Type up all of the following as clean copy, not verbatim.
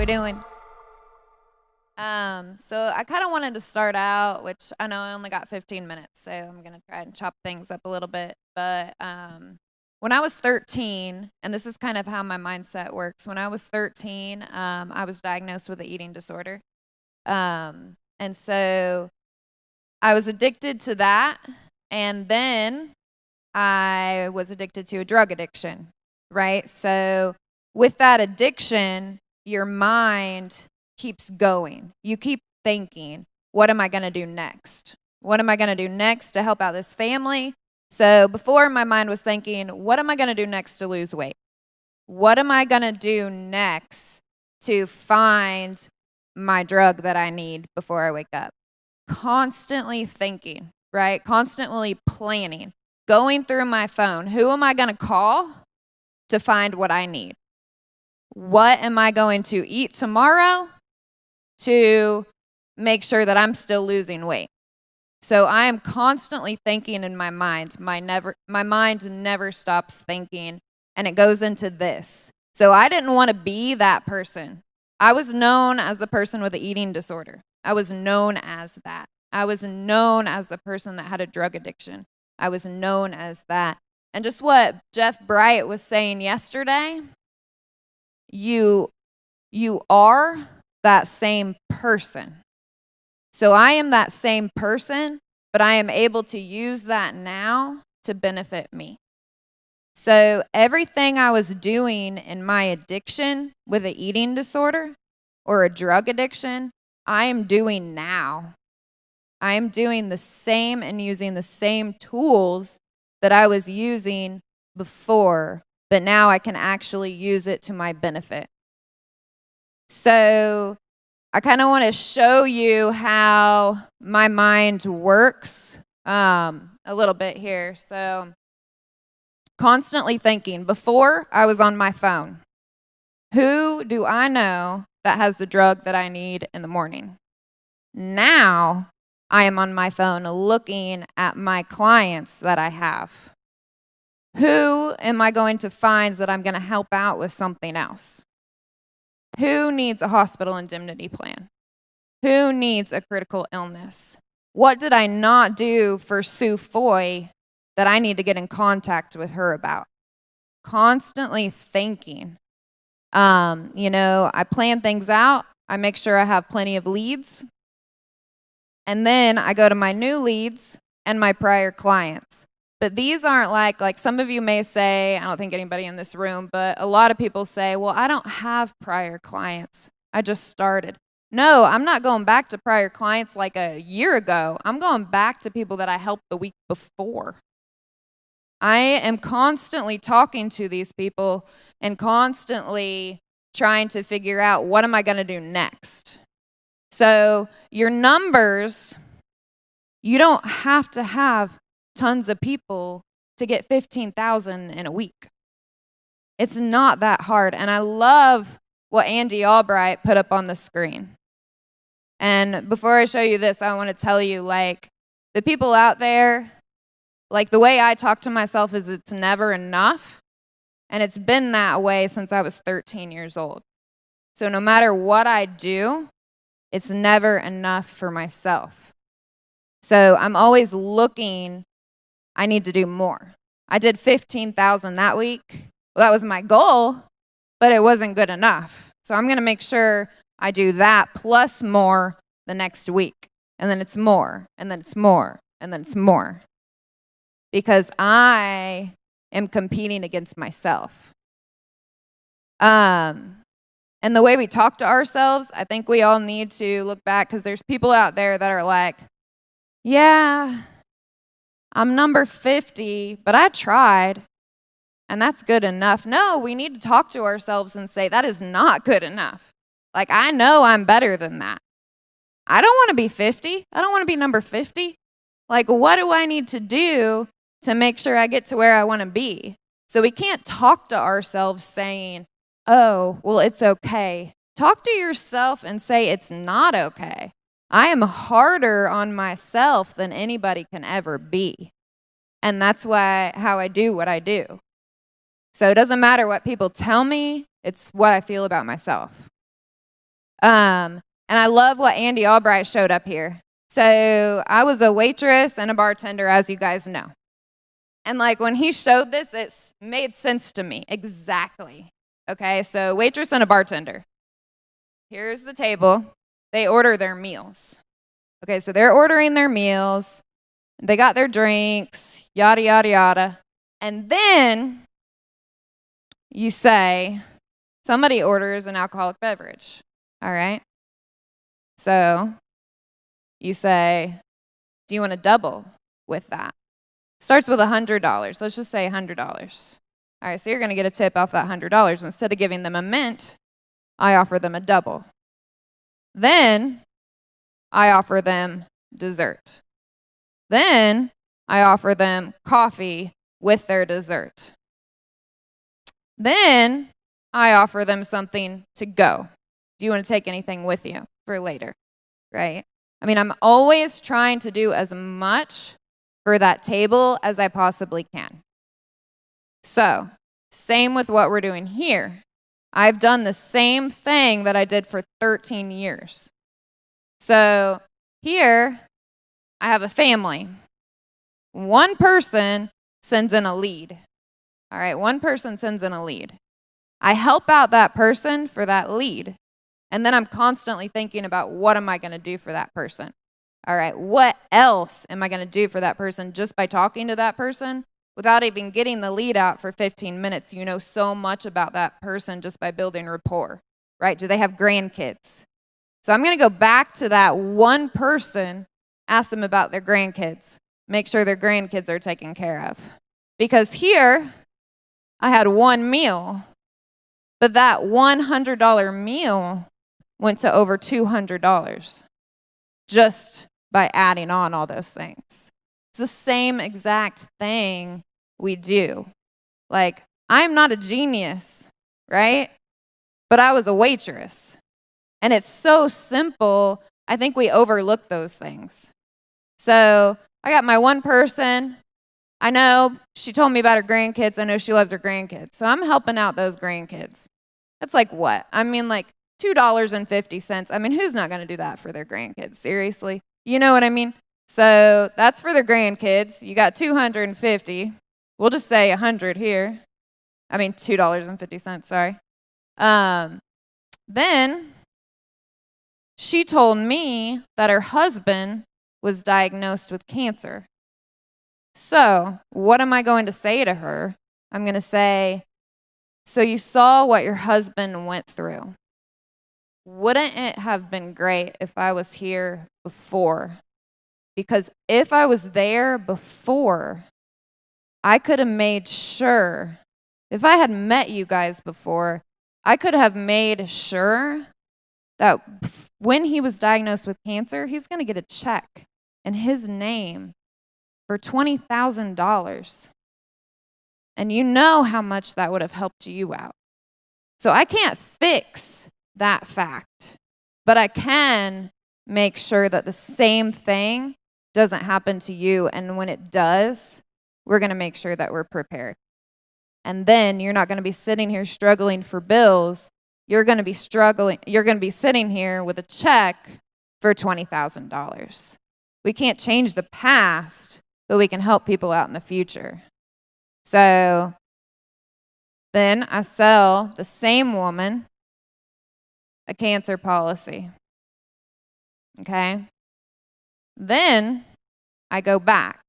we doing? So I kind of wanted to start out, which I know I only got 15 minutes, so I'm gonna try and chop things up a little bit. But when I was 13, and this is kind of how my mindset works. When I was 13, I was diagnosed with an eating disorder, and so I was addicted to that, and then I was addicted to a drug addiction, right? So with that addiction, your mind keeps going. You keep thinking, what am I going to do next? What am I going to do next to help out this family? So before, my mind was thinking, what am I going to do next to lose weight? What am I going to do next to find my drug that I need before I wake up? Constantly thinking, right? Constantly planning, going through my phone. Who am I going to call to find what I need? What am I going to eat tomorrow to make sure that I'm still losing weight? So I am constantly thinking in my mind. My mind never stops thinking, and it goes into this. So I didn't want to be that person. I was known as the person with the eating disorder. I was known as that. I was known as the person that had a drug addiction. I was known as that. And just what Jeff Bright was saying yesterday, you are that same person. So I am that same person, but I am able to use that now to benefit me. So everything I was doing in my addiction with an eating disorder or a drug addiction, I am doing now. I am doing the same and using the same tools that I was using before, but now I can actually use it to my benefit. So I kind of want to show you how my mind works a little bit here. So constantly thinking. Before, I was on my phone. Who do I know that has the drug that I need in the morning? Now, I am on my phone looking at my clients that I have. Who am I going to find that I'm going to help out with something else? Who needs a hospital indemnity plan? Who needs a critical illness? What did I not do for Sue Foy that I need to get in contact with her about? Constantly thinking. I plan things out. I make sure I have plenty of leads. And then I go to my new leads and my prior clients. But these aren't like some of you may say, I don't think anybody in this room, but a lot of people say, well, I don't have prior clients. I just started. No, I'm not going back to prior clients like a year ago. I'm going back to people that I helped the week before. I am constantly talking to these people and constantly trying to figure out what am I going to do next. So your numbers, you don't have to have tons of people to get 15,000 in a week. It's not that hard. And I love what Andy Albright put up on the screen. And before I show you this, I want to tell you, the people out there, the way I talk to myself is it's never enough. And it's been that way since I was 13 years old. So no matter what I do, it's never enough for myself. So I'm always looking, I need to do more. I did 15,000 that week. Well, that was my goal, but it wasn't good enough. So I'm going to make sure I do that plus more the next week. And then it's more, and then it's more, and then it's more. Because I am competing against myself. And the way we talk to ourselves, I think we all need to look back because there's people out there that are like, yeah, I'm number 50, but I tried, and that's good enough. No, we need to talk to ourselves and say, that is not good enough. I know I'm better than that. I don't want to be 50. I don't want to be number 50. What do I need to do to make sure I get to where I want to be? So we can't talk to ourselves saying, oh, well, it's okay. Talk to yourself and say it's not okay. I am harder on myself than anybody can ever be. And that's how I do what I do. So it doesn't matter what people tell me, it's what I feel about myself. And I love what Andy Albright showed up here. So I was a waitress and a bartender, as you guys know. And like when he showed this, it made sense to me exactly. Okay, so waitress and a bartender. Here's the table. They order their meals. Okay, so they're ordering their meals. They got their drinks, yada, yada, yada. And then you say, somebody orders an alcoholic beverage. All right? So you say, do you want to double with that? Starts with $100. Let's just say $100. All right, so you're going to get a tip off that $100. Instead of giving them a mint, I offer them a double. Then I offer them dessert. Then I offer them coffee with their dessert. Then I offer them something to go. Do you want to take anything with you for later? Right? I mean, I'm always trying to do as much for that table as I possibly can. So, same with what we're doing here. I've done the same thing that I did for 13 years. So, here, I have a family. One person sends in a lead. All right, one person sends in a lead. I help out that person for that lead. And then I'm constantly thinking about what am I going to do for that person? All right, what else am I going to do for that person just by talking to that person? Without even getting the lead out for 15 minutes, you know so much about that person just by building rapport, right? Do they have grandkids? So I'm going to go back to that one person, ask them about their grandkids, make sure their grandkids are taken care of. Because here, I had one meal, but that $100 meal went to over $200 just by adding on all those things. It's the same exact thing we do. Like, I'm not a genius, right? But I was a waitress. And it's so simple, I think we overlook those things. So I got my one person. I know she told me about her grandkids. I know she loves her grandkids. So I'm helping out those grandkids. That's like what? I mean, like $2.50. I mean, who's not going to do that for their grandkids? Seriously? You know what I mean? So that's for their grandkids. You got 250. We'll just say 100 here. I mean, $2.50, sorry. Then she told me that her husband was diagnosed with cancer. So what am I going to say to her? I'm going to say, so you saw what your husband went through. Wouldn't it have been great if I was here before? Because if I was there before, I could have made sure, if I had met you guys before, I could have made sure that when he was diagnosed with cancer, he's going to get a check in his name for $20,000. And you know how much that would have helped you out. So I can't fix that fact, but I can make sure that the same thing doesn't happen to you. And when it does, we're going to make sure that we're prepared. And then you're not going to be sitting here struggling for bills. You're going to be sitting here with a check for $20,000. We can't change the past, but we can help people out in the future. So then I sell the same woman a cancer policy. Okay? Then I go back.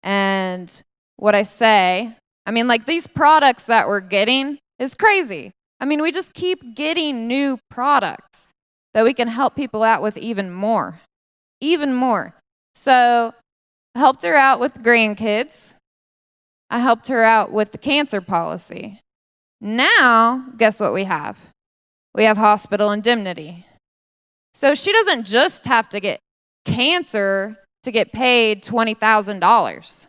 And what I say, I mean, like these products that we're getting is crazy. I mean, we just keep getting new products that we can help people out with even more. Even more. So I helped her out with grandkids. I helped her out with the cancer policy. Now, guess what we have? We have hospital indemnity. So she doesn't just have to get cancer to get paid $20,000.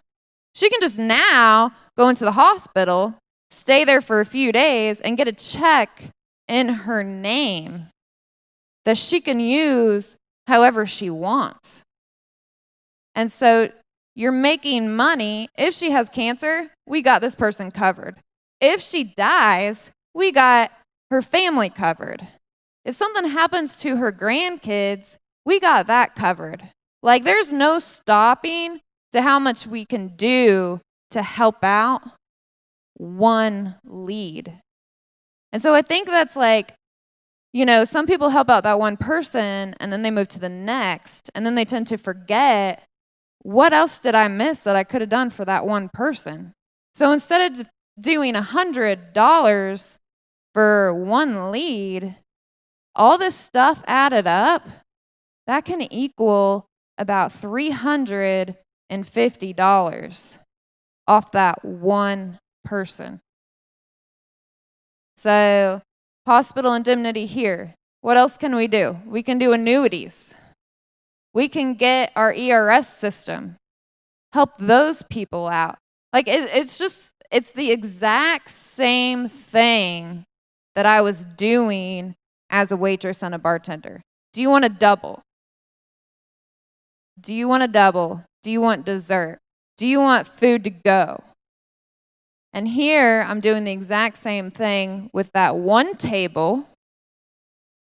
She can just now go into the hospital, stay there for a few days, and get a check in her name that she can use however she wants. And so you're making money. If she has cancer, we got this person covered. If she dies, we got her family covered. If something happens to her grandkids, we got that covered. Like, there's no stopping to how much we can do to help out one lead. And so I think that's like, some people help out that one person and then they move to the next, and then they tend to forget, what else did I miss that I could have done for that one person? So instead of doing $100 for one lead, all this stuff added up, that can equal about $350 off that one person. So, hospital indemnity here. What else can we do? We can do annuities. We can get our ERS system, help those people out. Like, it's the exact same thing that I was doing as a waitress and a bartender. Do you want to double? Do you want to double? Do you want dessert? Do you want food to go? And here I'm doing the exact same thing with that one table.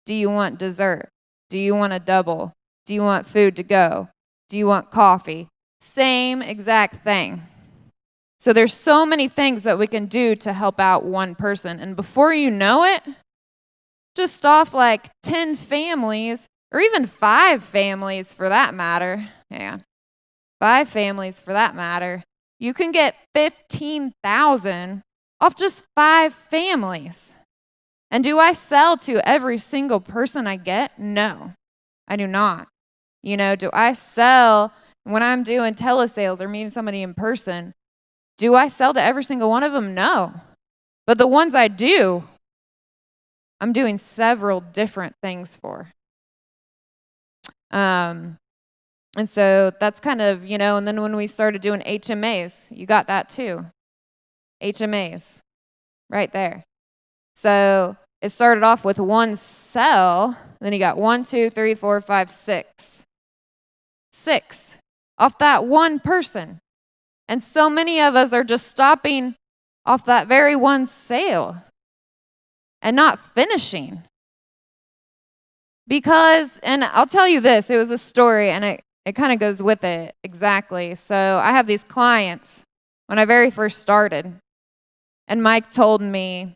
Do you want dessert? Do you want a double? Do you want food to go? Do you want coffee? Same exact thing. So there's so many things that we can do to help out one person. And before you know it, just off like 10 families, or even 5 families for that matter. Yeah, 5 families for that matter. You can get $15,000 off just 5 families. And do I sell to every single person I get? No, I do not. Do I sell when I'm doing telesales or meeting somebody in person? Do I sell to every single one of them? No. But the ones I do, I'm doing several different things for. And so that's kind of, and then when we started doing HMAs, you got that too. HMAs, right there. So it started off with one cell, then you got 1, 2, 3, 4, 5, 6. 6 off that one person. And so many of us are just stopping off that very one sale and not finishing. Because, and I'll tell you this, it was a story and it kind of goes with it exactly. So I have these clients when I very first started, and Mike told me,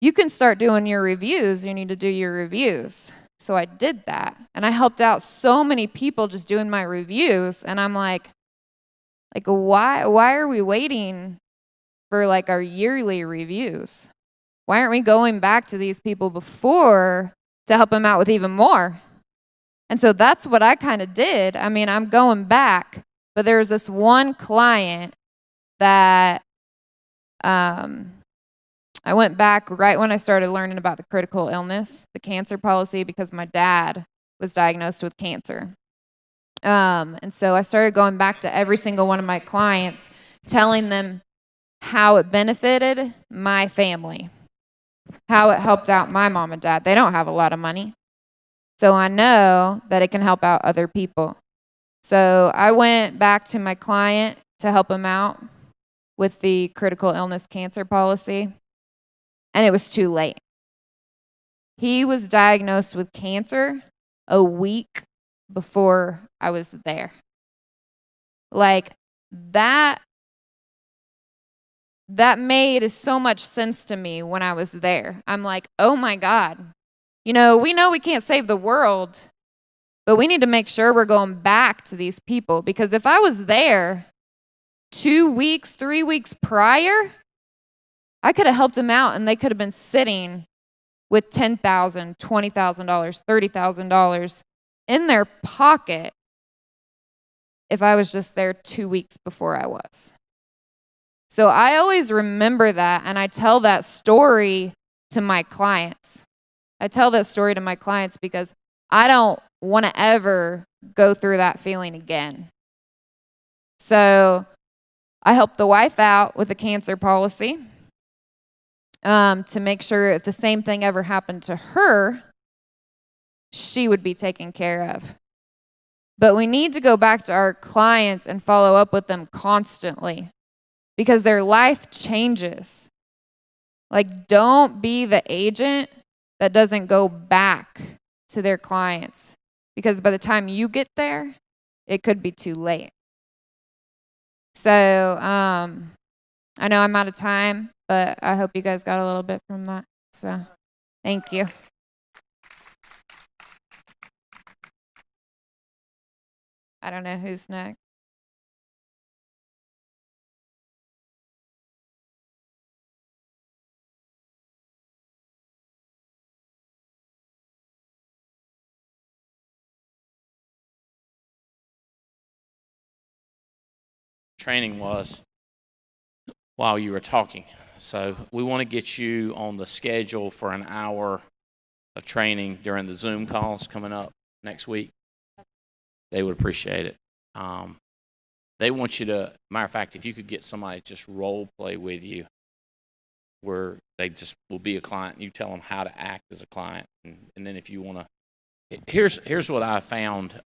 you can start doing your reviews. You need to do your reviews. So I did that, and I helped out so many people just doing my reviews, and I'm like why are we waiting for like our yearly reviews? Why aren't we going back to these people before to help them out with even more? And so that's what I kind of did. I mean, I'm going back, but there was this one client that I went back right when I started learning about the critical illness, the cancer policy, because my dad was diagnosed with cancer. And so I started going back to every single one of my clients, telling them how it benefited my family, how it helped out my mom and dad. They don't have a lot of money. So I know that it can help out other people. So I went back to my client to help him out with the critical illness cancer policy, and it was too late. He was diagnosed with cancer a week before I was there. Like, that made so much sense to me when I was there. I'm like, oh my God. We know we can't save the world, but we need to make sure we're going back to these people, because if I was there 2 weeks, 3 weeks prior, I could have helped them out and they could have been sitting with $10,000, $20,000, $30,000 in their pocket if I was just there 2 weeks before I was. So I always remember that, and I tell that story to my clients. I tell that story to my clients because I don't want to ever go through that feeling again. So I helped the wife out with a cancer policy to make sure if the same thing ever happened to her, she would be taken care of. But we need to go back to our clients and follow up with them constantly, because their life changes. Like, don't be the agent that doesn't go back to their clients, because by the time you get there, it could be too late. So I know I'm out of time, but I hope you guys got a little bit from that. So thank you. I don't know who's next. Training was while you were talking. So we want to get you on the schedule for an hour of training during the Zoom calls coming up next week. They would appreciate it. They want you to, matter of fact, if you could get somebody to just role play with you, where they just will be a client, and you tell them how to act as a client, and then if you want to, here's what I found.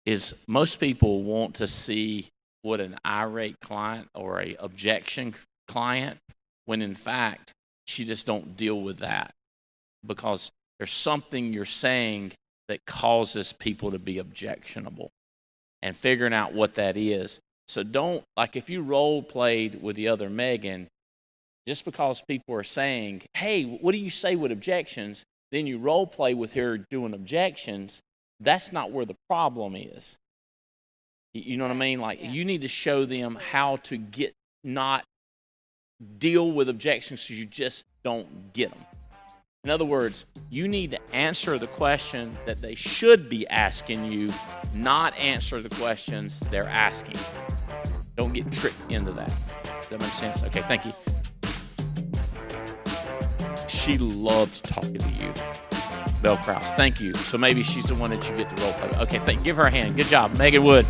Is most people want to see what an irate client or a objection client, when in fact she just don't deal with that, because there's something you're saying that causes people to be objectionable, and figuring out what that is. So don't, like if you role played with the other Megan, just because people are saying, hey, what do you say with objections? Then you role play with her doing objections. That's not where the problem is. You know what I mean? Like, you need to show them how to not deal with objections, because you just don't get them. In other words, you need to answer the question that they should be asking you, not answer the questions they're asking. Don't get tricked into that. Does that make sense? Okay, thank you. She loved talking to you. Belle Krause, thank you. So maybe she's the one that you get to role play. Okay, give her a hand. Good job, Megan Wood.